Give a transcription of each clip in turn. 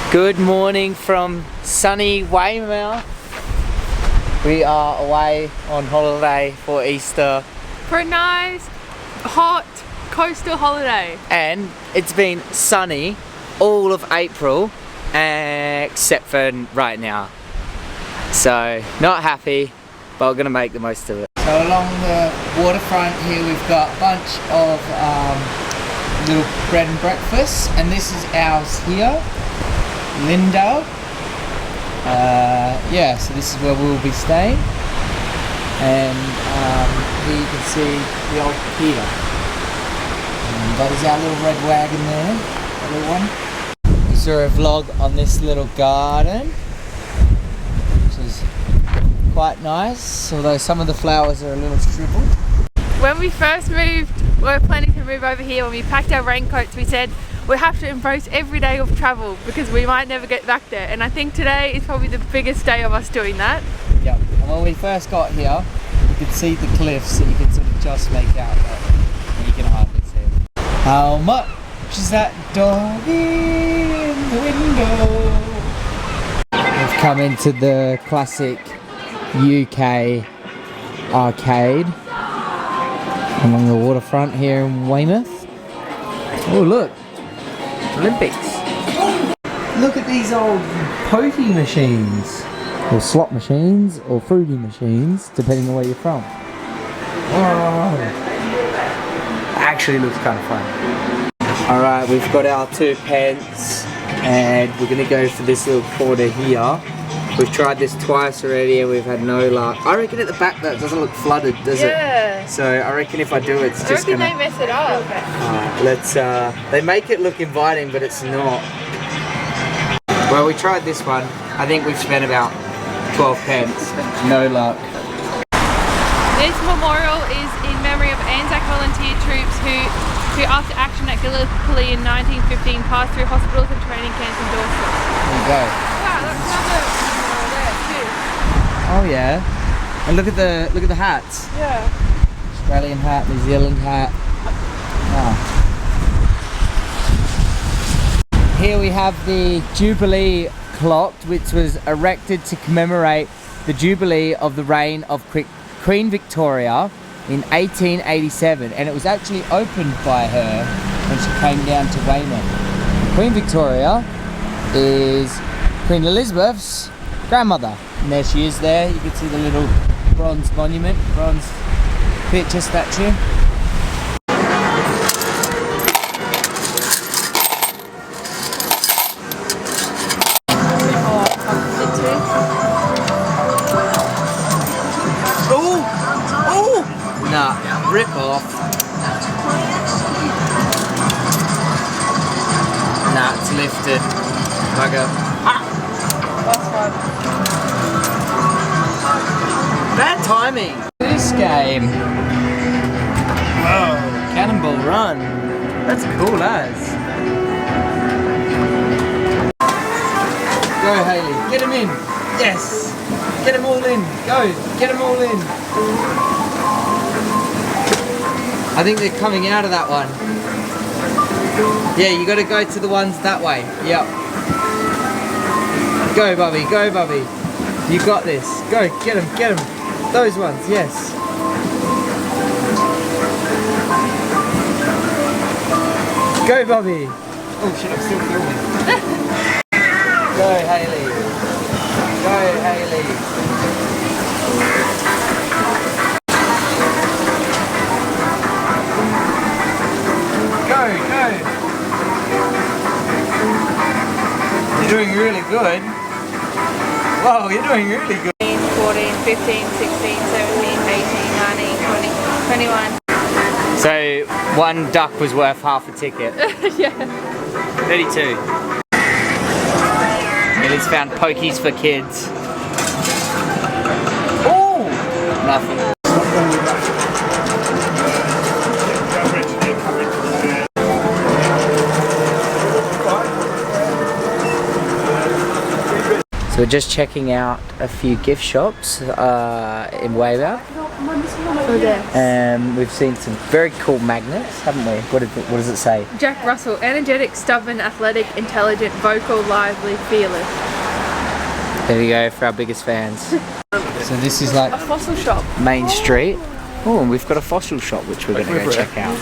Good morning from sunny Weymouth. We are away on holiday for Easter. For a nice, hot, coastal holiday. And it's been sunny all of April, except for right now. So, not happy, but we're going to make the most of it. So along the waterfront here we've got a bunch of little bread and breakfasts, and this is ours here. Linda. Yeah, so this is where we'll be staying. And here you can see the old pier. And that is our little red wagon there, that little one. We saw a vlog on this little garden, which is quite nice, although some of the flowers are a little shriveled. When we first moved, we were planning to move over here. When we packed our raincoats, we said we have to embrace every day of travel because we might never get back there. And I think today is probably the biggest day of us doing that. Yep. And when we first got here, you could see the cliffs, so you could sort of just make out, but you can hardly see them. How much is that dog in the window? We've come into the classic UK arcade along the waterfront here in Weymouth. Oh look, Olympics. Look at these old pokey machines. Or slot machines, or fruity machines, depending on where you're from. Oh. Actually looks kind of fun. Alright, we've got our 2 pence, and we're going to go for this little corner here. We've tried this twice already and we've had no luck. I reckon at the back that doesn't look flooded, does it? Yeah. So I reckon if I do it's just gonna... I reckon they mess it up. Let's, they make it look inviting, but it's not. Well, we tried this one. I think we've spent about 12 pence. No luck. This memorial is in memory of Anzac volunteer troops who after action at Gallipoli in 1915 passed through hospitals and training camps in Dorset. There you go. Wow, that's another memorial there too. Oh yeah. And look at the hats. Yeah. Australian hat, New Zealand hat. Oh. Here we have the Jubilee clock, which was erected to commemorate the Jubilee of the reign of Queen Victoria in 1887, and it was actually opened by her when she came down to Weymouth. Queen Victoria is Queen Elizabeth's grandmother, and there she is there. You can see the little bronze monument, bronze picture statue. Nah, rip off. Nah, it's lifted. Bugger. That's fine. Bad timing. This game. Whoa, Cannonball Run. That's cool as. Go Hayley, get him in. Yes. Get them all in. Go, get them all in. I think they're coming out of that one. Yeah, you gotta go to the ones that way. Yep. Go, Bubby, go, Bubby. You got this. Go, get them, get them. Those ones, yes. Go, Bubby. Oh shit, I'm still filming. Go, Hayley. Go, Hayley. Go. You're doing really good. Whoa, you're doing really good. 14, 15, 16, 17, 18, 19, 20, 21. So one duck was worth half a ticket. Yeah. 32. Millie's found pokies for kids. Oh! Nothing. So we're just checking out a few gift shops in Weymouth. Oh, there. We've seen some very cool magnets, haven't we? What does it say? Jack Russell, energetic, stubborn, athletic, intelligent, vocal, lively, fearless. There we go for our biggest fans. So this is like a fossil shop. Main Street. Oh, and we've got a fossil shop which we're going to go check out.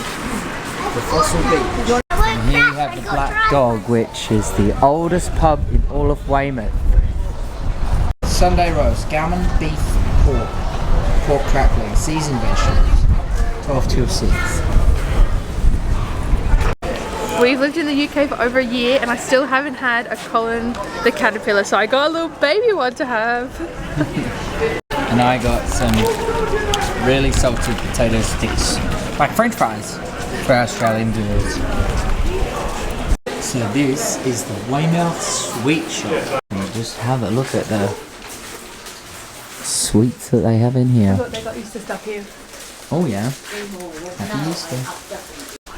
The Fossil Beach. And here we have the Black Dog, which is the oldest pub in all of Weymouth. Sunday roast, gammon, beef, pork crackling, seasoned vegetables, 12 till 6. We've lived in the UK for over a year and I still haven't had a Colin the caterpillar, so I got a little baby one to have. And I got some really salty potato sticks, like French fries, for our Australian viewers. So this is the Weymouth Sweet Shop. And just have a look at the sweets that they have in here. Look, they got Easter stuff here. Oh yeah, happy Easter.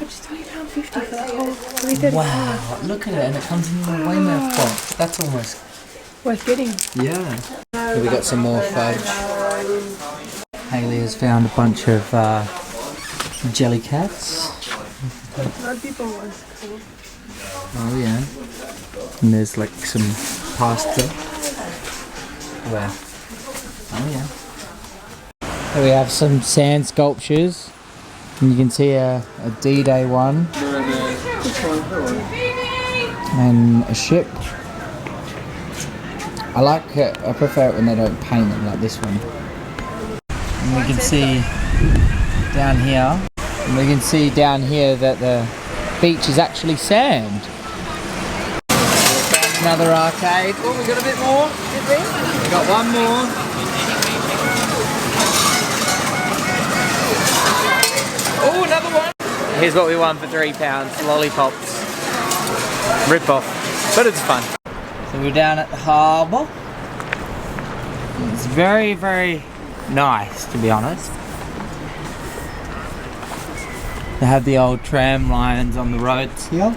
Oh, just £20.50 for that whole 335. Wow, look at it, and it comes in the Weymouth box. That's almost worth getting. Yeah. So we got some more fudge. Hayley has found a bunch of jelly cats. People was cool. Oh yeah. And there's like some pasta. Where? Oh yeah. Here we have some sand sculptures. And you can see a D-Day one. And a ship. I like it, I prefer it when they don't paint them like this one. And we can see down here, that the beach is actually sand. Another arcade. Oh, we got a bit more, did we? We got one more. Oh, another one. Here's what we won for £3, lollipops. Rip off, but it's fun. So we're down at the harbour. It's very, very nice, to be honest. They have the old tram lines on the roads here.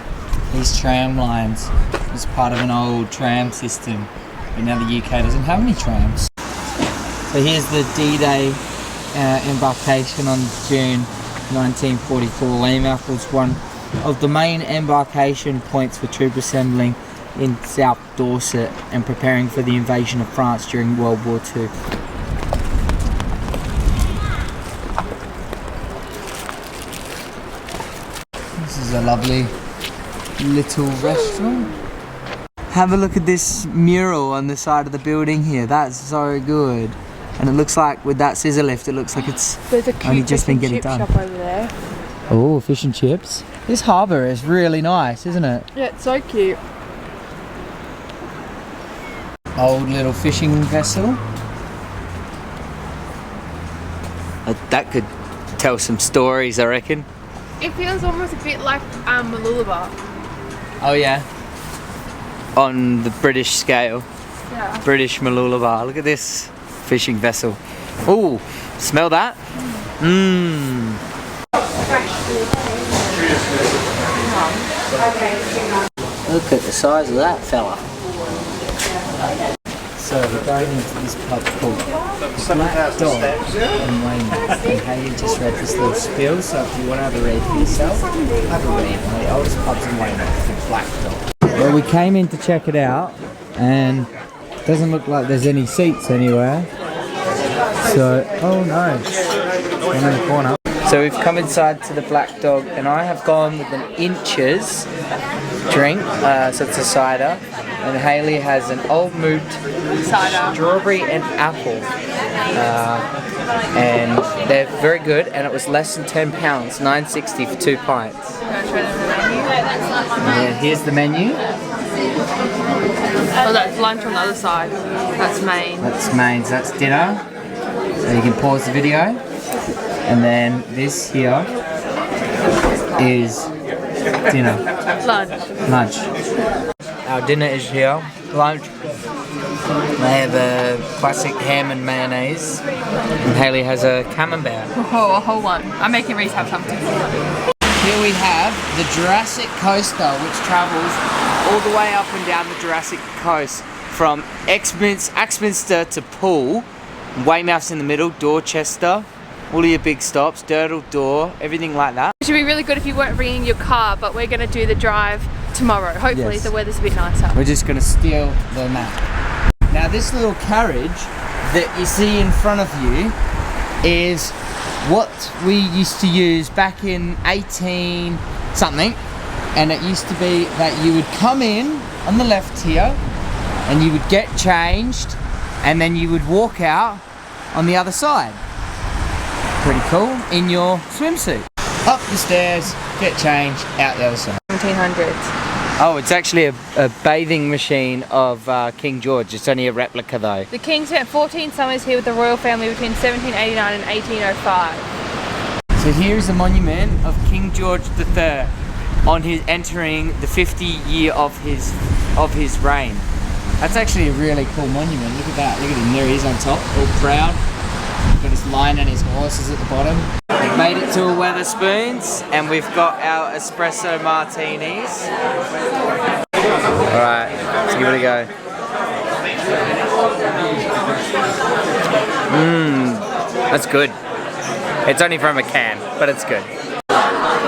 These tram lines is part of an old tram system, but now the UK doesn't have any trams. So here's the D-Day embarkation on June 1944. Weymouth was one of the main embarkation points for troop assembling in South Dorset and preparing for the invasion of France during World War II. This is a lovely little restaurant. Have a look at this mural on the side of the building here. That's so good. And it looks like with that scissor lift, it looks like it's only just been getting done. Shop over there. Oh, fish and chips. This harbour is really nice, isn't it? Yeah, it's so cute. Old little fishing vessel. That could tell some stories, I reckon. It feels almost a bit like Mooloolaba. Oh yeah. On the British scale. Yeah. British Mooloolaba. Look at this fishing vessel. Ooh, smell that? Mmm. Look at the size of that fella. So we're going into this pub called Black Dog in Weymouth. And Hayley just read this little spiel, so if you want to have a read for yourself, have a read. One of the oldest pubs in Weymouth, the Black Dog. Well, we came in to check it out, and it doesn't look like there's any seats anywhere. So, oh no, one in the corner. So we've come inside to the Black Dog, and I have gone with an Inches drink, so it's a cider, and Hayley has an Old Moot Cider. strawberry and apple, and they're very good, and it was less than £10, $9.60 for 2 pints. Yeah, here's the menu. Oh, that's lunch on the other side. That's main. That's main, so that's dinner. So you can pause the video. And then this here is dinner. Lunch. Our dinner is here. Lunch. They have a classic ham and mayonnaise. And Hayley has a camembert. Oh, a whole one. I'm making Rhys have something. Here we have the Jurassic Coaster, which travels all the way up and down the Jurassic Coast from Axminster to Poole. Weymouth's in the middle, Dorchester, all of your big stops, Durdle, Door, everything like that. It should be really good if you weren't bringing your car, but we're going to do the drive tomorrow. Hopefully Yes. the weather's a bit nicer. We're just going to steal the map. Now this little carriage that you see in front of you is what we used to use back in 18 something, and it used to be that you would come in on the left here and you would get changed and then you would walk out on the other side. Pretty cool, in your swimsuit. Up the stairs, get changed, out the other side. 1700s. Oh, it's actually a bathing machine of King George. It's only a replica though. The king spent 14 summers here with the royal family between 1789 and 1805. So here is a monument of King George III on his entering the 50th year of his reign. That's actually a really cool monument. Look at that. Look at him. There he is on top, all proud. Got his lion and his horses at the bottom. We've made it to a Wetherspoons and we've got our espresso martinis. Alright, let's give it a go. That's good. It's only from a can, but it's good.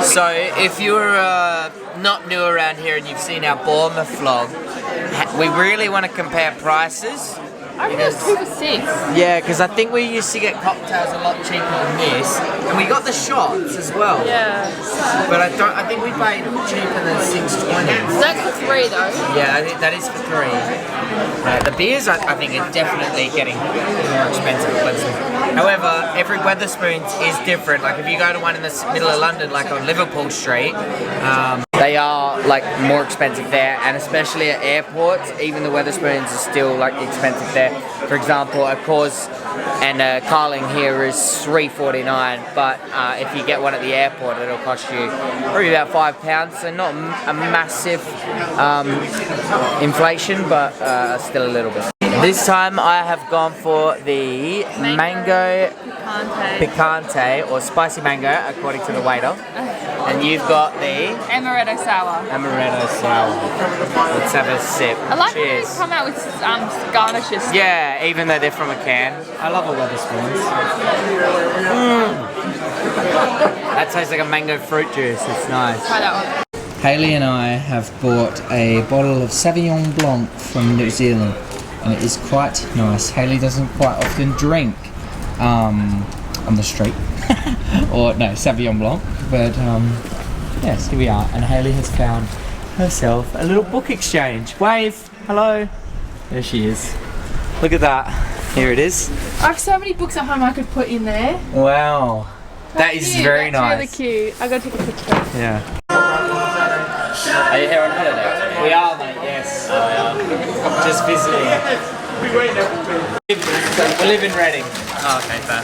So if you're not new around here and you've seen our Bournemouth vlog, we really want to compare prices. I think it was 2 for 6. Yeah, because I think we used to get cocktails a lot cheaper than this, and we got the shots as well. Yeah. But I think we paid cheaper than $6.20. That's for 3 though. Yeah, I think that is for 3. The beers, I think, are definitely getting more expensive. However, every Wetherspoons is different. Like if you go to one in the middle of London, like on Liverpool Street, they are like more expensive there, and especially at airports, even the Wetherspoons are still like expensive there. For example, a Coors and a Carling here is $3.49, but if you get one at the airport, it'll cost you probably about £5. So not a massive inflation, but still a little bit. This time I have gone for the mango picante or spicy mango, according to the waiter. And you've got the Amaretto sour. Amaretto sour. Let's have a sip. I like when Cheers. they come out with garnishes. Yeah, even though they're from a can. I love a Wetherspoons. That tastes like a mango fruit juice. It's nice. Try that one. Hayley and I have bought a bottle of Sauvignon Blanc from New Zealand, and it is quite nice. Hayley doesn't quite often drink on the street, or no, Sauvignon Blanc, but yes, here we are, and Hayley has found herself a little book exchange. Wave, hello. There she is. Look at that. Here it is. I have so many books at home I could put in there. Wow. That is very nice. That's really cute. I gotta take a picture. Yeah. Are you here on holiday? We are, mate, yes. Just visiting. We live in Reading. Oh, okay, fair.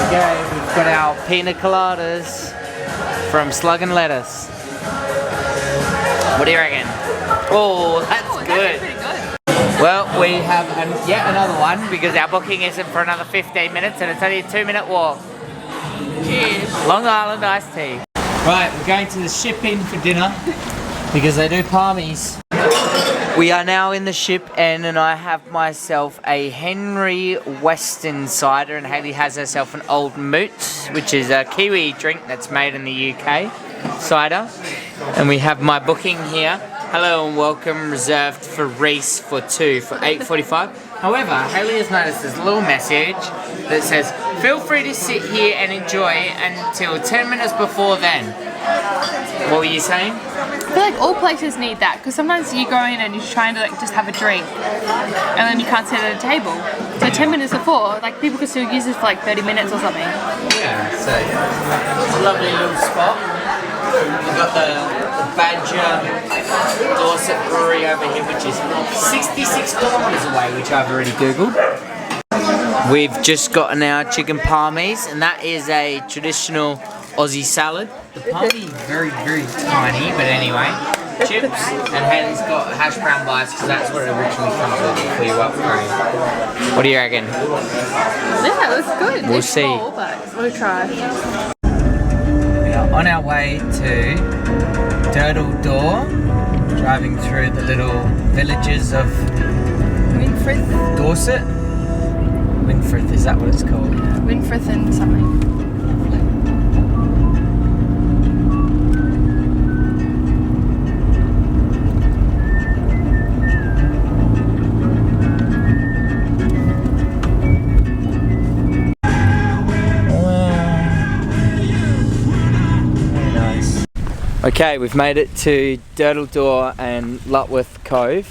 Okay, we've got our pina coladas from Slug and Lettuce. What do you reckon? Oh, that's good. Pretty good. Well, we have yet another one because our booking isn't for another 15 minutes and it's only a 2-minute walk. Cheers. Long Island iced tea. Right, we're going to the Ship Inn for dinner because they do palmies. We are now in the Ship Inn and I have myself a Henry Weston cider, and Hayley has herself an Old Moot, which is a Kiwi drink that's made in the UK, cider. And we have my booking here. Hello and welcome, reserved for Rhys for 2 for $8.45. However, Hayley has noticed this little message that says, feel free to sit here and enjoy until 10 minutes before then. What were you saying? I feel like all places need that, because sometimes you go in and you're trying to like just have a drink and then you can't sit at a table. So 10 minutes before, like people could still use it for like 30 minutes or something. Yeah, so it's a lovely little spot. We've got the Badger Dorset Brewery over here, which is 66 kilometres away, which I've already googled. We've just gotten our chicken palmies, and that is a traditional Aussie salad. The palmy is very, very tiny, but anyway. Chips, and Hayley's got hash brown bites because that's what it originally comes with before you upgrade. What do you reckon? Yeah, it looks good. We'll it's see. Small, but we'll try. on our way to Durdle Door, driving through the little villages of Winfrith. Dorset. Winfrith, is that what it's called? Winfrith and something. Okay, we've made it to Durdle Door and Lutworth Cove.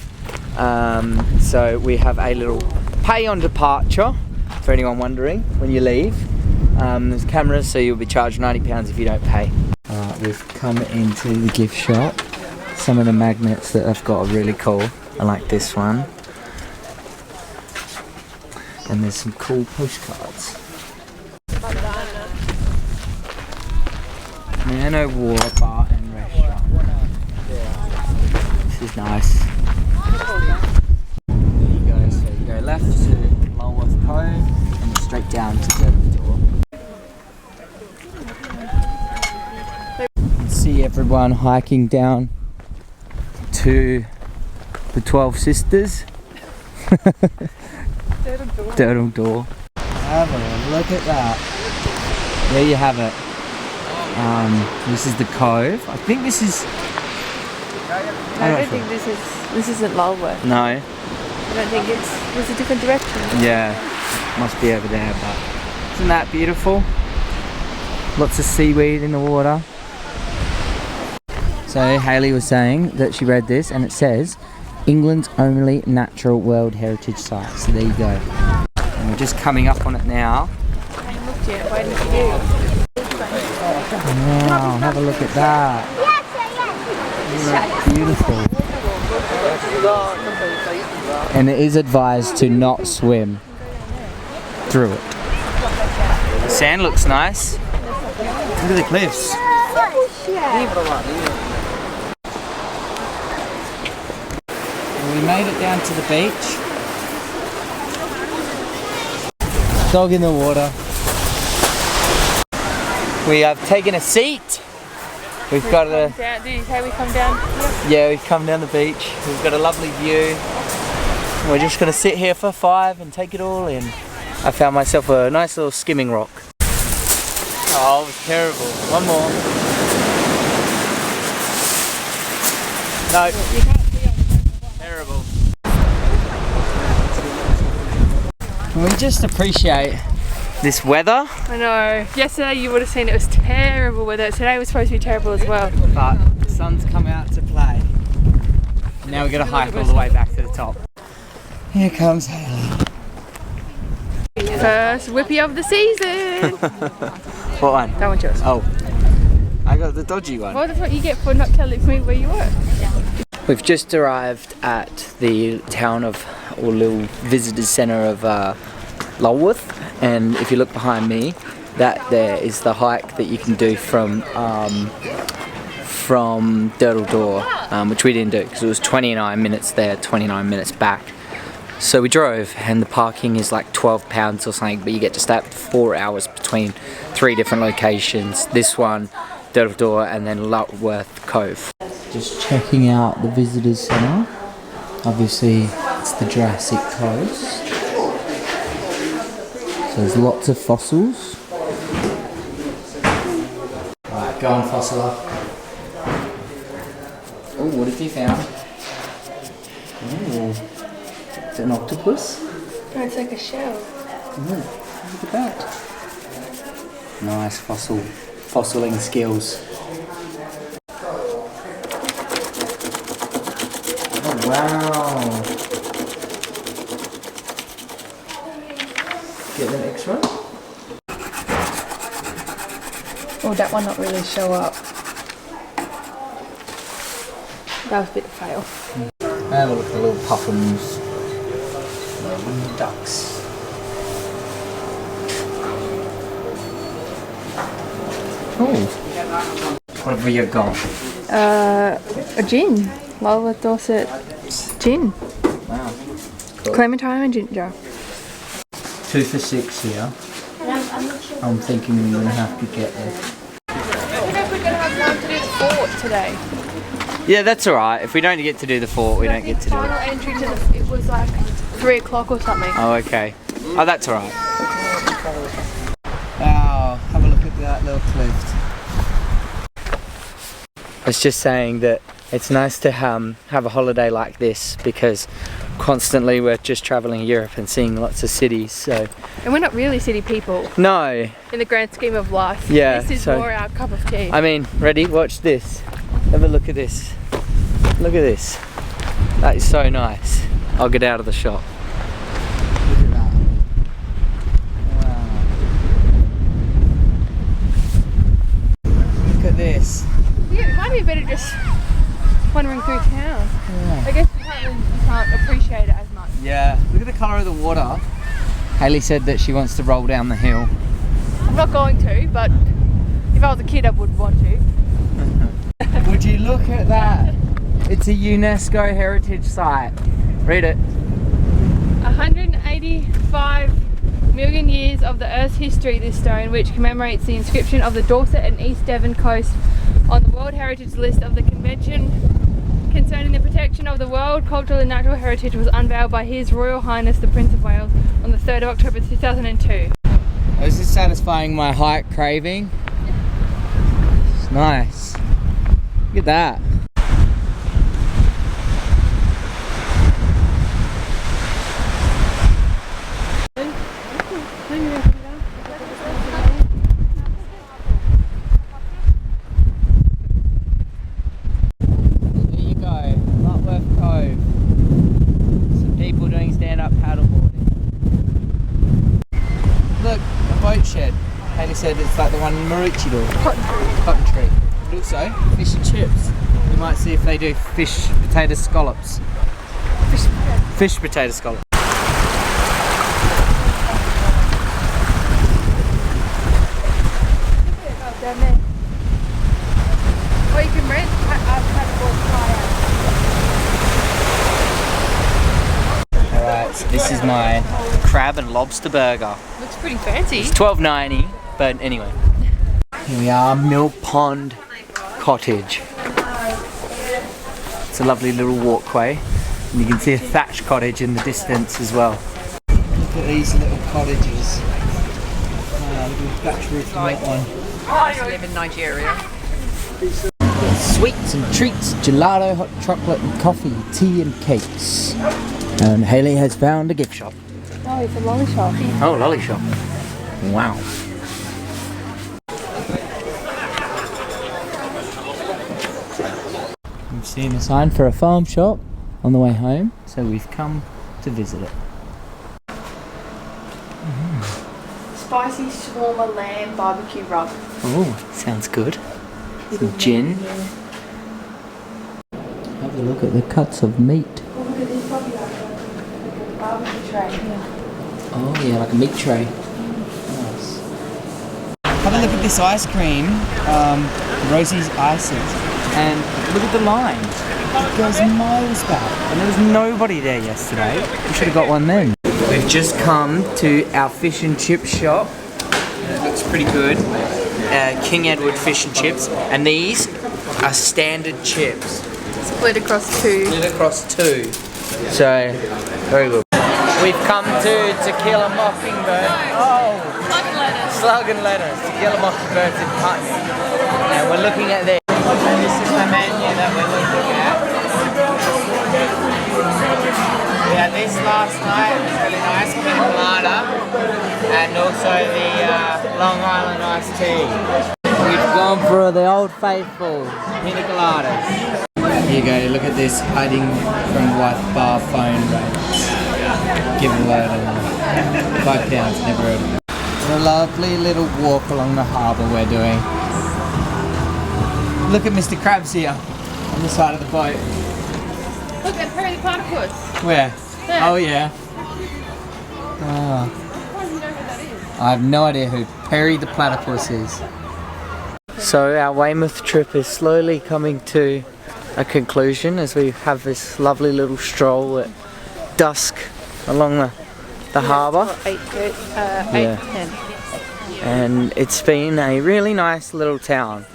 So we have a little pay on departure, for anyone wondering, when you leave. There's cameras, so you'll be charged £90 if you don't pay. We've come into the gift shop. Some of the magnets that I've got are really cool. I like this one. And there's some cool postcards. Nano Water Bar and Restaurant. This is nice. There you go, so you go left to Lulworth Cove and straight down to Durdle Door. You can see everyone hiking down to the 12 Sisters. Durdle Door. Have a look at that. There you have it. This is the cove. I think this is... I don't think this isn't Lulworth. No. I don't think it's a different direction. Yeah, must be over there, but isn't that beautiful? Lots of seaweed in the water. So Hayley was saying that she read this and it says England's only natural World Heritage Site. So there you go. And we're just coming up on it now. I haven't looked yet, waiting for you. Wow, have a look at that. Isn't that beautiful? And it is advised to not swim through it. The sand looks nice. Look at the cliffs. And we made it down to the beach. Dog in the water. We have taken a seat. We've got a... Did you say we come down here? Yeah, we've come down the beach. We've got a lovely view. We're just going to sit here for 5 and take it all in. I found myself a nice little skimming rock. Oh, it was terrible. One more. No. Terrible. Can we just appreciate this weather? I know. Yesterday you would have seen it was terrible weather. Today was supposed to be terrible as well. But the sun's come out to play. Now we've got to hike all the way back to the top. Here comes Hayley. First whippy of the season. What one? That one's yours. Oh, I got the dodgy one. Well, that's what you get for not telling me where you were. We've just arrived at the town of, or little visitor centre of Lulworth, and if you look behind me, that there is the hike that you can do from Durdle Door, which we didn't do because it was 29 minutes there, 29 minutes back. So we drove, and the parking is like £12 or something, but you get to stay up to 4 hours between 3 different locations. This one, Durdle Door, and then Lutworth Cove. Just checking out the visitors centre. Obviously, it's the Jurassic Coast. So there's lots of fossils. Right, go on, fossila. Oh, what have you found? Oh. Is it an octopus? No, it's like a shell. Oh, look at that. Nice fossiling skills. Oh, wow. Get that extra? Oh, that one not really show up. That was a bit of a fail. Have a look at the little puffins. Ducks. Oh. What have you got? A gin. Lulworth Dorset gin. Wow. Cool. Clementine and ginger. 2 for $6 here. I'm thinking we're going to have to get it. fort today. Yeah, that's alright. If we don't get to do the fort, we don't get to do Final it. entry to the, it was like 3 o'clock or something. Oh, okay. Oh, that's alright. Wow, have a look at that little cliff. I was just saying that it's nice to have a holiday like this because constantly we're just travelling Europe and seeing lots of cities, so... And we're not really city people. No. In the grand scheme of life. Yeah. This is more our cup of tea. I mean, ready? Watch this. Have a look at this. Look at this. That is so nice. I'll get out of the shot. Look at that. Wow. Look at this. Yeah, it might be better just wandering through town. Yeah. I guess you can't appreciate it as much. Yeah. Look at the colour of the water. Hayley said that she wants to roll down the hill. I'm not going to, but if I was a kid I would want to. Would you look at that? It's a UNESCO heritage site. Read it. 185 million years of the Earth's history, this stone, which commemorates the inscription of the Dorset and East Devon coast on the World Heritage List of the Convention concerning the protection of the world cultural and natural heritage, was unveiled by His Royal Highness the Prince of Wales on the 3rd of October 2002. Is this satisfying my hike craving? It's nice. Look at that. There you go, Lutworth Cove. Some people doing stand-up paddleboarding. Look, a boat shed. Hayley said it's like the one in Maroochydore. Cotton Tree. But also, fish and chips. We might see if they do fish potato scallops. Fish potato scallops. Down there. Or you can rent a paddleboard kayak. Alright, so this is my crab and lobster burger. Looks pretty fancy. It's $12.90, but anyway. Here we are, Mill Pond Cottage. It's a lovely little walkway, and you can see a thatched cottage in the distance as well. Look at these little cottages. Look at the thatch roof on that one. I used to live in Nigeria. Sweets and treats, gelato, hot chocolate and coffee, tea and cakes. And Hayley has found a gift shop. Oh, it's a lolly shop. Oh, lolly shop. Wow. We've seen a sign for a farm shop on the way home, so we've come to visit it. Spicy shawarma lamb barbecue rub. Oh, sounds good. Some gin. Have a look at the cuts of meat. Oh, look at this puppy barbecue tray. Oh yeah, like a meat tray. Nice. Have a look at this ice cream, Rosie's Ices, and look at the line. It goes miles back, and there was nobody there yesterday. We should have got one then. We've just come to our fish and chip shop. It looks pretty good. King Edward fish and chips, and these are standard chips. Split across two. Split across two. So, very good. We've come to Tequila Mockingbird. Oh! Slug and lettuce. Tequila Mockingbirds in Putney. And we're looking at this. And this is the menu that we're looking at. We had this last night. It was really nice. Pina colada. And also the Long Island iced tea. We've gone for the old faithful pina coladas. Here you go, look at this, hiding from what bar phone rates. Give it a load of them. £5, never heard of it. It's a lovely little walk along the harbour we're doing. Look at Mr. Krabs here, on the side of the boat. Look at Perry the Platypus. Where? There. Oh yeah. Oh. I have no idea who Perry the Platypus is. So our Weymouth trip is slowly coming to a conclusion as we have this lovely little stroll at dusk along the harbour. 8 to 10. And it's been a really nice little town.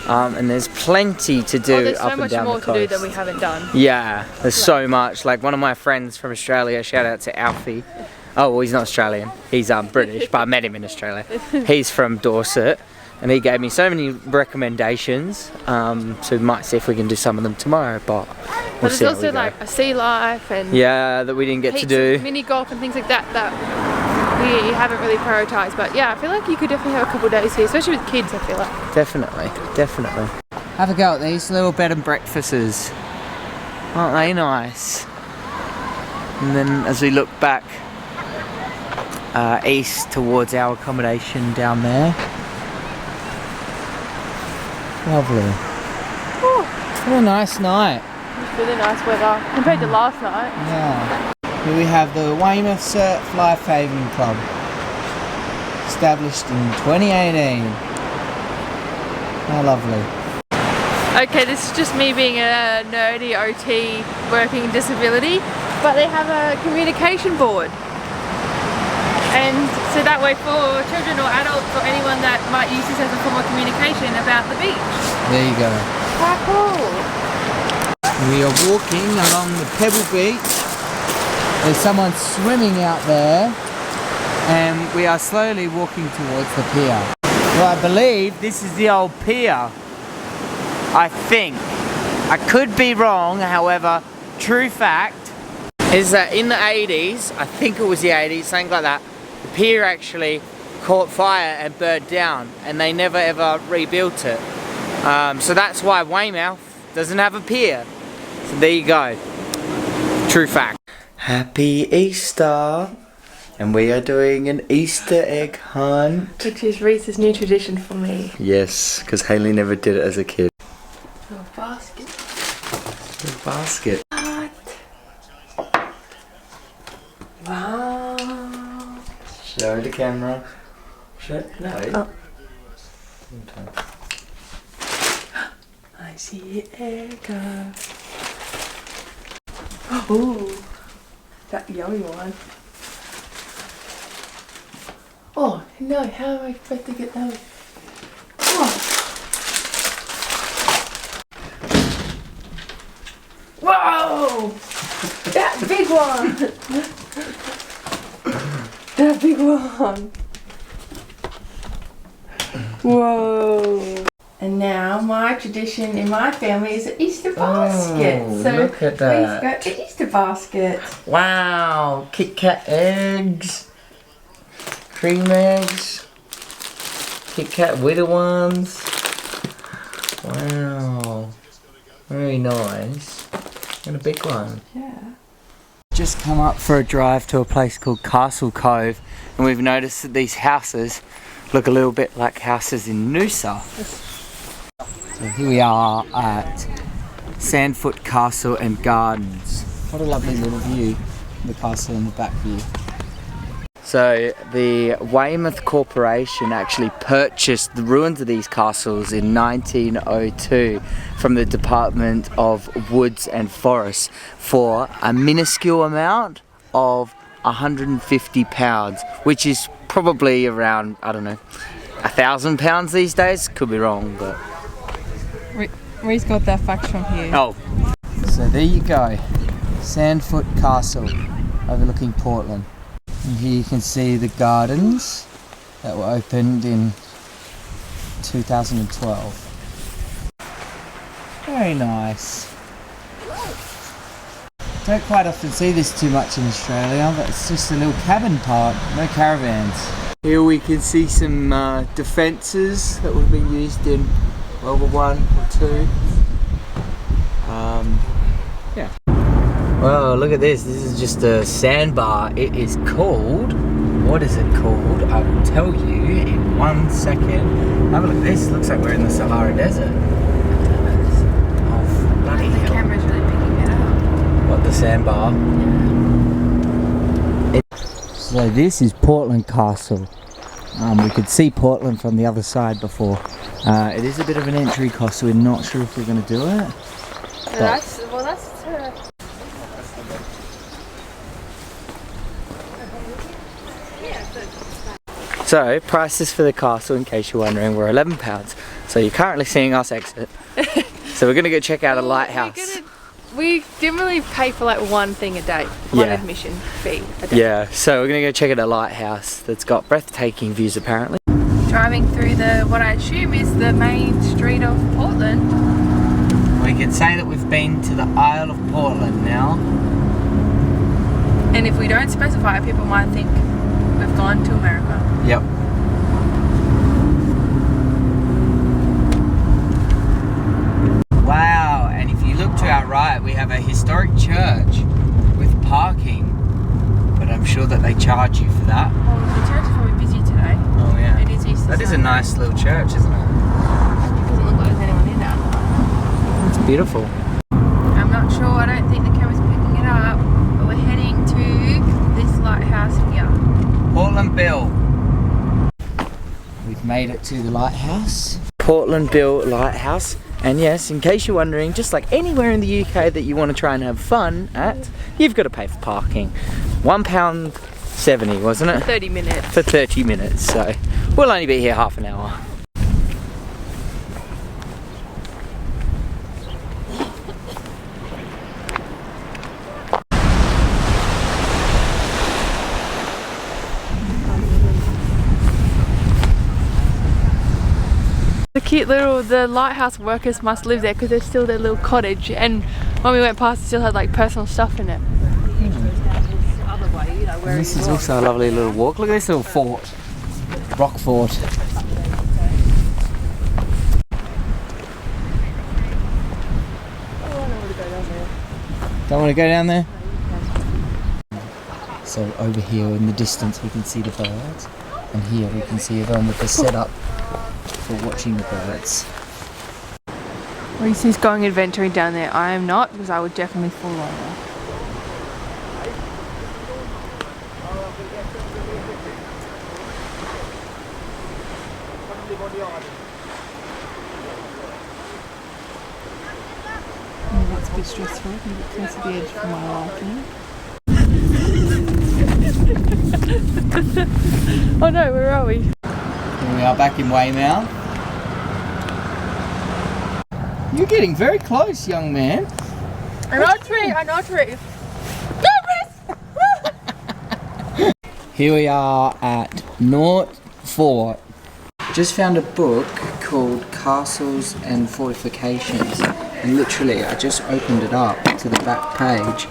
And there's plenty to do there's up so and much down more the to do coast. than we haven't done. Yeah, there's so much. Like one of my friends from Australia, shout out to Alfie. Oh, well, he's not Australian. He's British, but I met him in Australia. He's from Dorset, and he gave me so many recommendations. So we might see if we can do some of them tomorrow, but we'll But see there's how we also go. like a sea life and That we didn't get to heaps do. of mini golf and things like that we haven't really prioritised. But yeah, I feel like you could definitely have a couple of days here, especially with kids. I feel like. Definitely. Have a go at these little bed and breakfasts. Aren't they nice? And then as we look back east towards our accommodation down there. Lovely. What a nice night. It's really nice weather compared to last night. Yeah. Here we have the Weymouth Surf Life Haven Club. Established in 2018. How lovely. Okay, this is just me being a nerdy OT working in disability, but they have a communication board. And so that way for children or adults or anyone that might use this as a form of communication about the beach. There you go. How cool. We are walking along the Pebble Beach. There's someone swimming out there, and we are slowly walking towards the pier. Well, I believe this is the old pier. I think. I could be wrong, however, true fact is that in the 80s, I think it was the 80s, something like that, the pier actually caught fire and burned down, and they never ever rebuilt it. So that's why Weymouth doesn't have a pier. So there you go. True fact. Happy Easter! And we are doing an Easter egg hunt. Which is Rhys's new tradition for me. Yes, because Hayley never did it as a kid. A basket. The basket. What? Wow. Show the camera. Show. No. Oh. I see egg. Ooh, that yummy one. Oh no, how am I supposed to get that? Oh. Whoa! That big one! That big one! Whoa! And now my tradition in my family is an Easter basket. Oh, so look at that. we've got the Easter basket. Wow! Kit Kat eggs. Cream eggs. Kit Kat Witter ones. Wow. Very nice. And a big one. Yeah. Just come up for a drive to a place called Castle Cove, and we've noticed that these houses look a little bit like houses in Noosa. So here we are at Sandfoot Castle and Gardens. What a lovely little view, the castle in the back view. So the Weymouth Corporation actually purchased the ruins of these castles in 1902 from the Department of Woods and Forests for a minuscule amount of £150, which is probably around, I don't know, £1,000 these days. Could be wrong, but... Rhys got that fact from here. Oh. So there you go, Sandfoot Castle overlooking Portland. And here you can see the gardens that were opened in 2012. Very nice. Don't quite often see this too much in Australia, but it's just a little cabin park, no caravans. Here we can see some defences that would have been used in World War I or II. Yeah. Well, look at this. This is just a sandbar. It is called... What is it called? I will tell you in 1 second. Have a look at this. Looks like we're in the Sahara Desert. Oh, bloody hell. The camera's really picking it up. What, the sandbar? Yeah. So this is Portland Castle. We could see Portland from the other side before. It is a bit of an entry cost, so we're not sure if we're going to do it. That's So, prices for the castle, in case you're wondering, were £11. So you're currently seeing us exit. So we're gonna go check out a lighthouse. We didn't really pay for like one thing a day, one admission fee a day. Yeah, so we're gonna go check out a lighthouse that's got breathtaking views apparently. Driving through what I assume is the main street of Portland. We can say that we've been to the Isle of Portland now. And if we don't specify, people might think we've gone to America. Yep. Wow, and if you look to our right, we have a historic church with parking. But I'm sure that they charge you for that. Well, the church is probably busy today. Oh yeah. It is Easter That is a Sunday. nice little church, isn't it? It doesn't look like there's anyone in there. It's beautiful. I'm not sure, I don't think the camera's picking it up, but we're heading to this lighthouse here. Portland Bill. We've made it to the lighthouse. Portland Bill Lighthouse. And yes, in case you're wondering, just like anywhere in the UK that you want to try and have fun at, you've got to pay for parking. £1.70, wasn't it? 30 minutes. For 30 minutes, so we'll only be here half an hour. The lighthouse workers must live there because there's still their little cottage, and when we went past it still had like personal stuff in it. And this is also a lovely little walk. Look at this little fort. Rock fort. Don't want to go down there? So over here in the distance we can see the birds, and here we can see everyone with the setup for watching the birds. Rhys is going adventuring down there. I am not, because I would definitely fall over. Oh, that's a bit stressful. I can get close to the edge for my liking. Oh no, where are we? Here we are back in Weymouth. You're getting very close, young man. I know tree. Here we are at North Fort. Just found a book called Castles and Fortifications, and literally I just opened it up to the back page,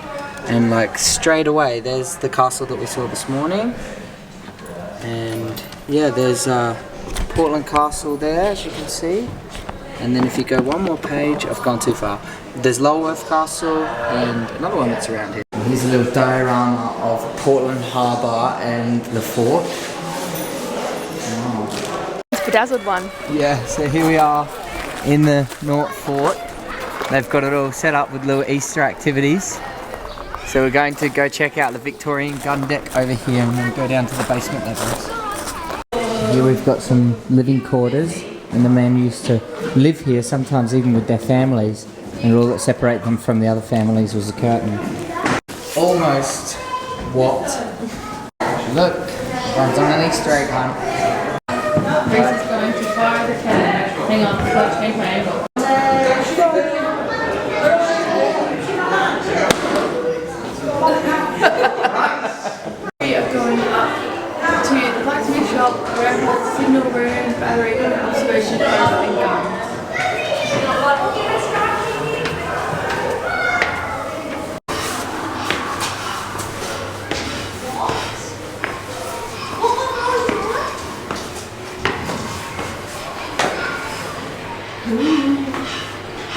and like straight away there's the castle that we saw this morning, and yeah, there's Portland Castle there, as you can see. And then if you go one more page, I've gone too far. There's Lulworth Castle and another one that's around here. Here's a little diorama of Portland Harbour and the fort. Oh. It's a bedazzled one. Yeah, so here we are in the North Fort. They've got it all set up with little Easter activities. So we're going to go check out the Victorian gun deck over here, and then go down to the basement levels. Here we've got some living quarters. And the men used to live here, sometimes even with their families, and all that separated them from the other families was a curtain. Almost what? Look, one's on an Easter egg hunt. Rhys is going to fire the cannon. Hang on, I've got to change my angle. We are going up to the blacksmith shop where it has signal room, battery, observation post and guns.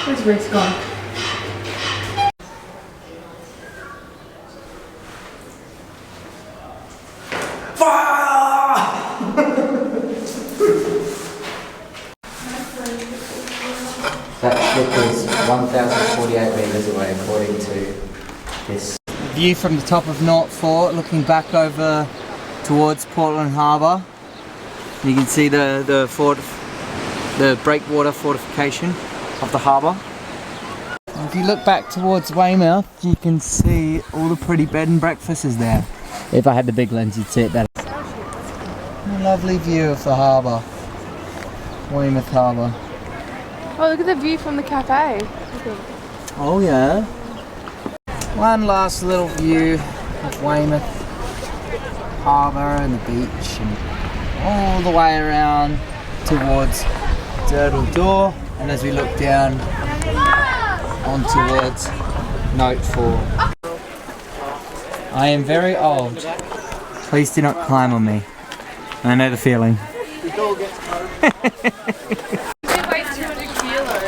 Where's Rhys gone? That ship is 1,048 metres away according to this. View from the top of North Fort, looking back over towards Portland Harbour. You can see the breakwater fortification of the harbour. If you look back towards Weymouth, you can see all the pretty bed and breakfasts there. If I had the big lens, you'd see it better. lovely view of the harbour. Weymouth Harbour. Oh, look at the view from the cafe. Oh yeah. One last little view of Weymouth Harbour and the beach, and all the way around towards Dirtle Door, and as we look down on towards Note 4. I am very old. Please do not climb on me. I know the feeling. They weigh 200 kilos.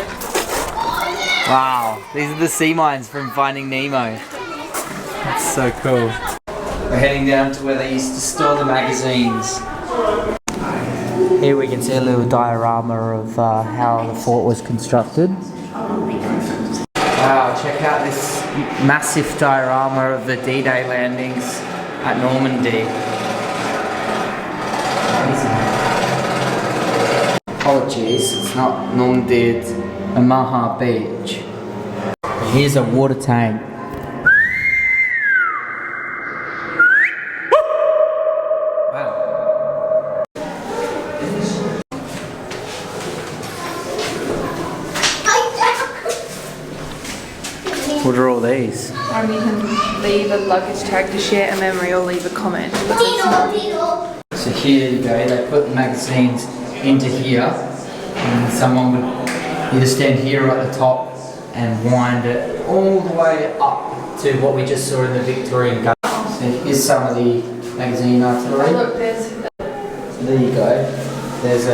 Wow, these are the sea mines from Finding Nemo. That's so cool. We're heading down to where they used to store the magazines. Here we can see a little diorama of how the fort was constructed. Wow, check out this massive diorama of the D-Day landings at Normandy. Apologies, it's not Normandy, it's Omaha Beach. Here's a water tank. Wow. What are all these? You can leave a luggage tag to share a memory or leave a comment. So here you go, they put the magazines into here, and someone would either stand here at the top and wind it all the way up to what we just saw in the Victorian Garden. So here's some of the magazine artillery. Look, there's... So there you go. There's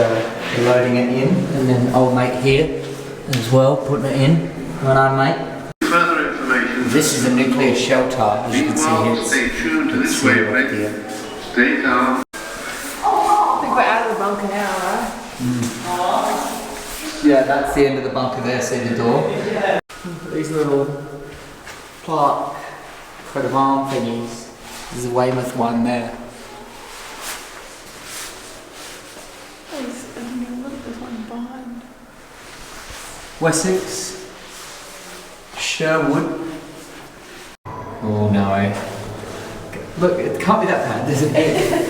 loading it in, and then old mate here as well, putting it in. Come on, mate. Further information. This is a nuclear shelter, as you can see here. Meanwhile, stay tuned to this wavelength. Stay calm. I think we're out of the bunker now, right? Yeah, that's the end of the bunker there, see the door? These little plaque coat of arm thingies. There's a Weymouth one there. There's one behind. Wessex. Sherwood. Oh no. Look, it can't be that bad, there's an egg.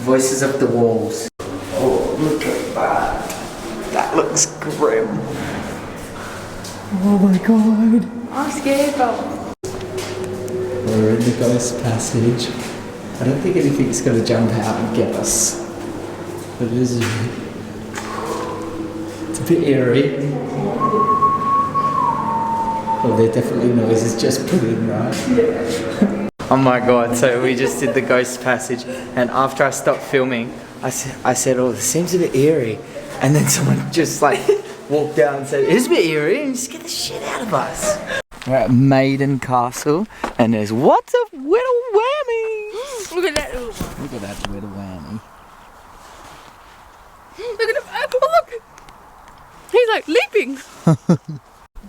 Voices of the Walls. Oh, look at that. That looks grim. Oh my god. I'm scared, but... We're in the ghost passage. I don't think anything's going to jump out and get us. But it is... It's a bit eerie. Oh, there are definitely noises just put in, right? Yeah. Oh my god, so we just did the ghost passage, and after I stopped filming, I said, oh, this seems a bit eerie. And then someone just like walked down and said, it's a bit eerie, and scared the shit out of us. We're at Maiden Castle, and there's lots of little whammies. Look at that little one. Look at that little whammy. Look at him. Oh, look. He's like leaping.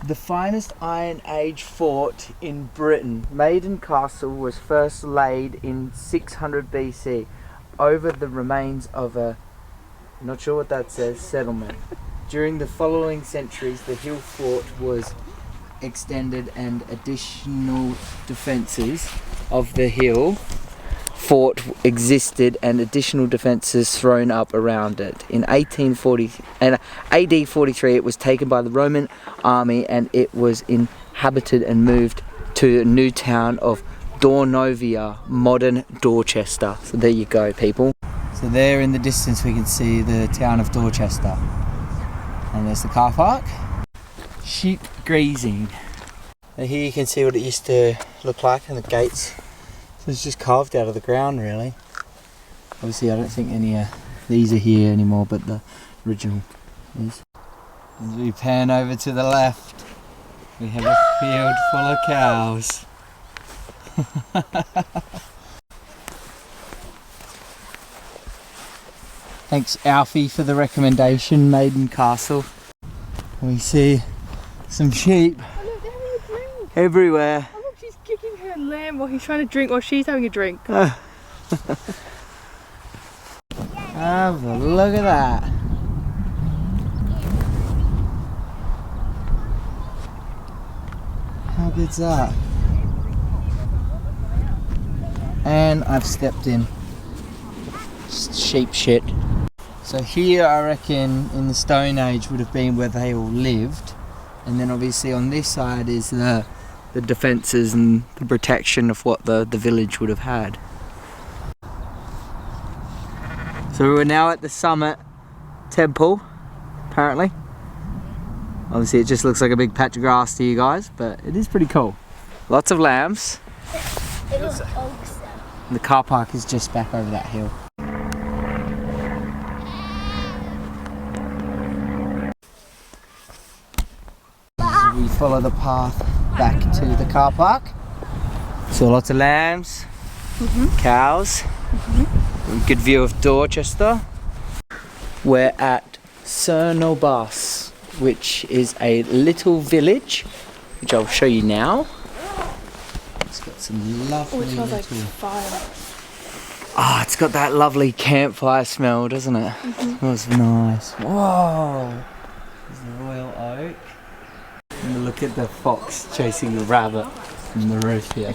The finest Iron Age fort in Britain, Maiden Castle was first laid in 600 BC over the remains of a, not sure what that says, settlement. During the following centuries, the hill fort was extended and additional defences of the hill fort existed and additional defences thrown up around it. In AD 43 it was taken by the Roman army and it was inhabited and moved to a new town of Dornovia, modern Dorchester. So there you go, people. So there in the distance we can see the town of Dorchester. And there's the car park. Sheep grazing. And here you can see what it used to look like and the gates. So it's just carved out of the ground really. Obviously I don't think any of these are here anymore, but the original is. As we pan over to the left, we have a field full of cows. Thanks Alfie for the recommendation, Maiden Castle. We see some sheep everywhere. Oh, look, she's kicking her lamb while he's trying to drink, while she's having a drink. Have a look at that. How good's that? And I've stepped in Just sheep shit. So here I reckon in the Stone Age would have been where they all lived, and then obviously on this side is the defences and the protection of what the village would have had. So we're now at the summit temple, apparently. Obviously it just looks like a big patch of grass to you guys, but it is pretty cool. Lots of lambs. And the car park is just back over that hill. So we follow the path back to the car park. So lots of lambs, cows, good view of Dorchester. We're at Cernobas, which is a little village, which I'll show you now. It's got some lovely smells like little... fire. Ah, it's got that lovely campfire smell, doesn't it? It smells nice. Whoa! There's the royal oak. And look at the fox chasing the rabbit from the roof here.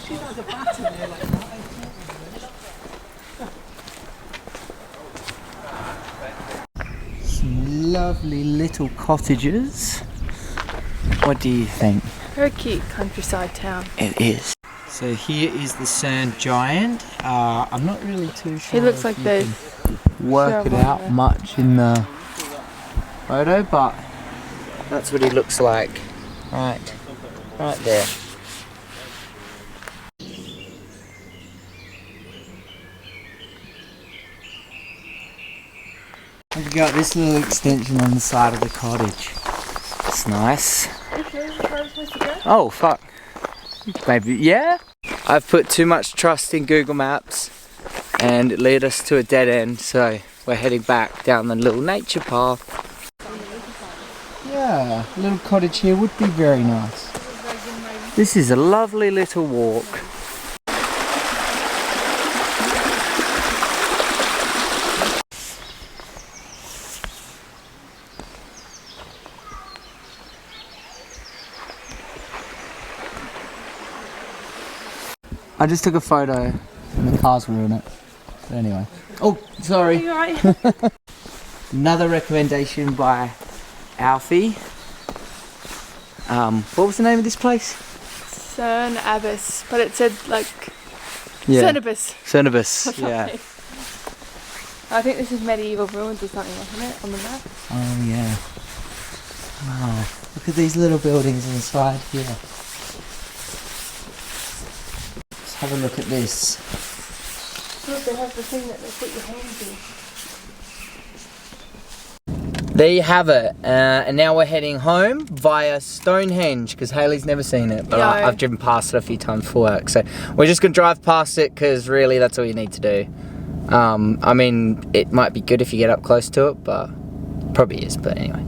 Some lovely little cottages. What do you think? Very cute countryside town. It is. So here is the sand giant. I'm not really too sure. He looks if like you the can work it out there. much in the photo, but that's what he looks like. Right there. We've got this little extension on the side of the cottage. It's nice. Oh fuck. Maybe, yeah? I've put too much trust in Google Maps and it led us to a dead end, so we're heading back down the little nature path. Yeah, a little cottage here would be very nice. This is a lovely little walk. I just took a photo and the cars were in it. But anyway. Oh, sorry. Are you alright? Another recommendation by Alfie. What was the name of this place? Cernobas, but it said like Yeah. Cernobas. Cernobas, yeah. I think this is medieval ruins or something, wasn't it, on the map? Oh yeah. Wow. Look at these little buildings inside here. Let's have a look at this. Look, they have the thing that they put your hands in. There you have it, and now we're heading home via Stonehenge because Hayley's never seen it, but I've driven past it a few times for work, so we're just gonna drive past it because really that's all you need to do. I mean, it might be good if you get up close to it, but probably is, but anyway.